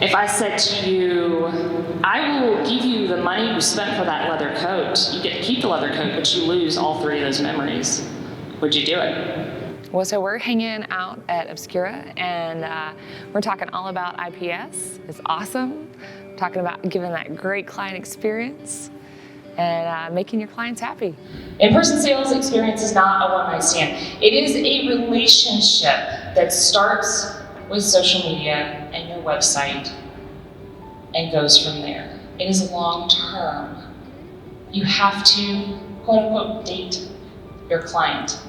If I said to you, I will give you the money you spent for that leather coat, you get to keep the leather coat, but you lose all 3 of those memories, would you do it? Well, so we're hanging out at Obscura, and we're talking all about IPS. It's awesome. We're talking about giving that great client experience and making your clients happy. In-person sales experience is not a one-night stand. It is a relationship that starts with social media and your website and goes from there. It is long-term. You have to, quote-unquote, date your client.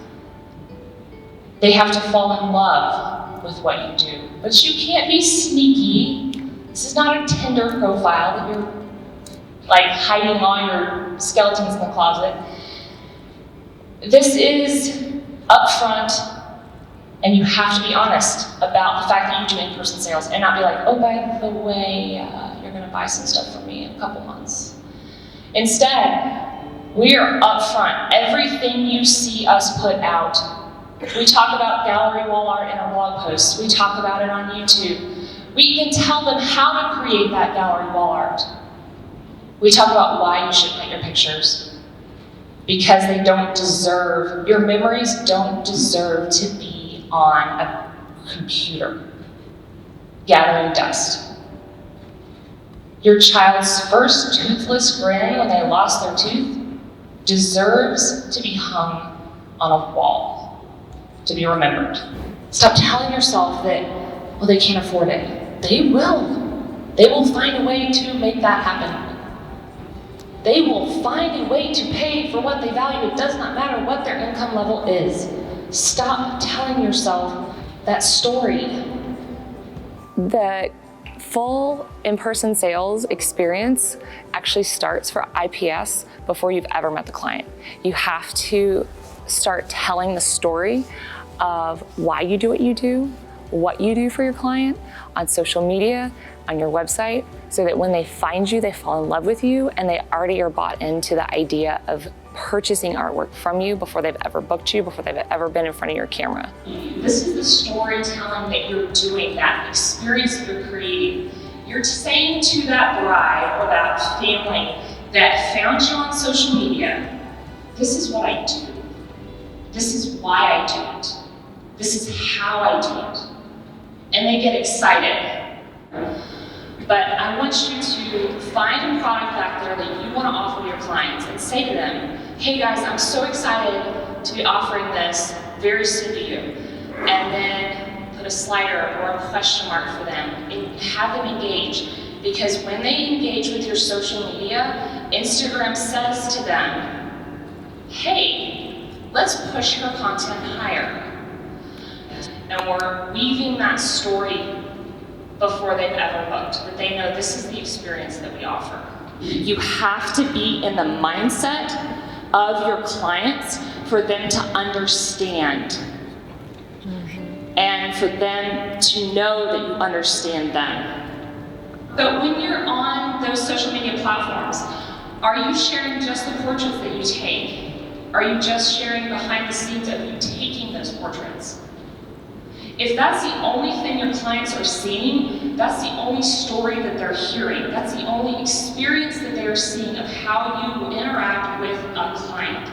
They have to fall in love with what you do. But you can't be sneaky. This is not a Tinder profile that you're like hiding all your skeletons in the closet. This is upfront, and you have to be honest about the fact that you do in-person sales and not be like, oh, by the way, you're gonna buy some stuff from me in a couple months. Instead, we are upfront. Everything you see us put out, we talk about gallery wall art in our blog posts. We talk about it on YouTube. We even tell them how to create that gallery wall art. We talk about why you should print your pictures. Because they don't deserve, your memories don't deserve to be on a computer gathering dust. Your child's first toothless grin when they lost their tooth deserves to be hung on a wall, to be remembered. Stop telling yourself that, well, they can't afford it. They will. They will find a way to make that happen. They will find a way to pay for what they value. It does not matter what their income level is. Stop telling yourself that story. The full in-person sales experience actually starts for IPS before you've ever met the client. You have to start telling the story of why you do what you do for your client on social media, on your website, so that when they find you, they fall in love with you and they already are bought into the idea of purchasing artwork from you before they've ever booked you, before they've ever been in front of your camera. This is the storytelling that you're doing, that experience that you're creating. You're saying to that bride or that family that found you on social media, this is what I do. This is why I do it. This is how I do it. And they get excited. But I want you to find a product out there that you want to offer your clients and say to them, hey guys, I'm so excited to be offering this very soon to you. And then put a slider or a question mark for them and have them engage. Because when they engage with your social media, Instagram says to them, hey, let's push her content higher. And we're weaving that story before they've ever booked, that they know this is the experience that we offer. You have to be in the mindset of your clients for them to understand and for them to know that you understand them. But when you're on those social media platforms, are you sharing just the portraits that you take? Are you just sharing behind the scenes of you taking those portraits? If that's the only thing your clients are seeing, that's the only story that they're hearing, that's the only experience that they're seeing of how you interact with a client.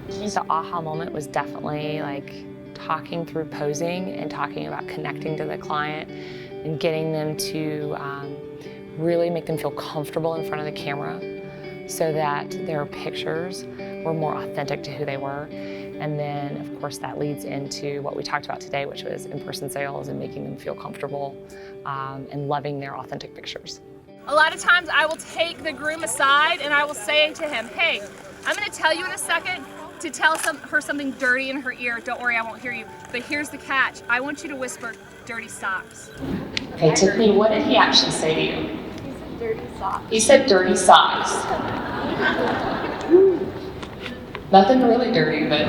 The aha moment was definitely like talking through posing and talking about connecting to the client and getting them to really make them feel comfortable in front of the camera so that their pictures were more authentic to who they were. And then, of course, that leads into what we talked about today, which was in-person sales and making them feel comfortable and loving their authentic pictures. A lot of times I will take the groom aside and I will say to him, hey, I'm going to tell you in a second to tell her something dirty in her ear. Don't worry, I won't hear you. But here's the catch. I want you to whisper dirty socks. Okay, Tiffany, what did he actually say to you? He said dirty socks. He said dirty socks. Nothing really dirty, but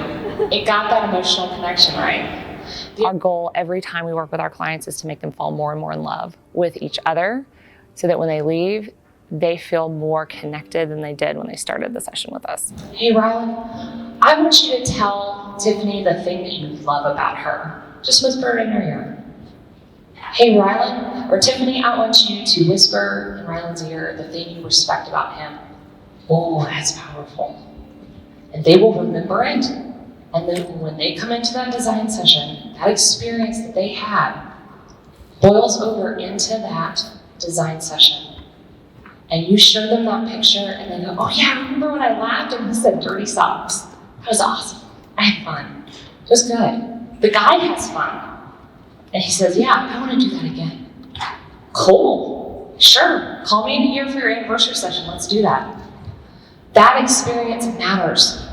it got that emotional connection, right? Our goal every time we work with our clients is to make them fall more and more in love with each other so that when they leave, they feel more connected than they did when they started the session with us. Hey, Rylan, I want you to tell Tiffany the thing that you love about her. Just whisper it in her ear. Hey, Rylan, or Tiffany, I want you to whisper in Rylan's ear the thing you respect about him. Oh, that's powerful. And they will remember it. And then when they come into that design session, that experience that they had boils over into that design session. And you show them that picture and they go, oh yeah, remember when I laughed and he said dirty socks? That was awesome. I had fun. It was good. The guy has fun. And he says, yeah, I want to do that again. Cool. Sure. Call me in a year for your anniversary session. Let's do that. That experience matters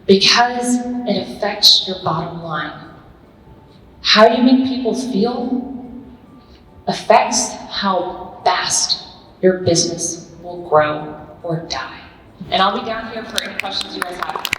because it affects your bottom line. How you make people feel affects how fast your business will grow or die. And I'll be down here for any questions you guys have.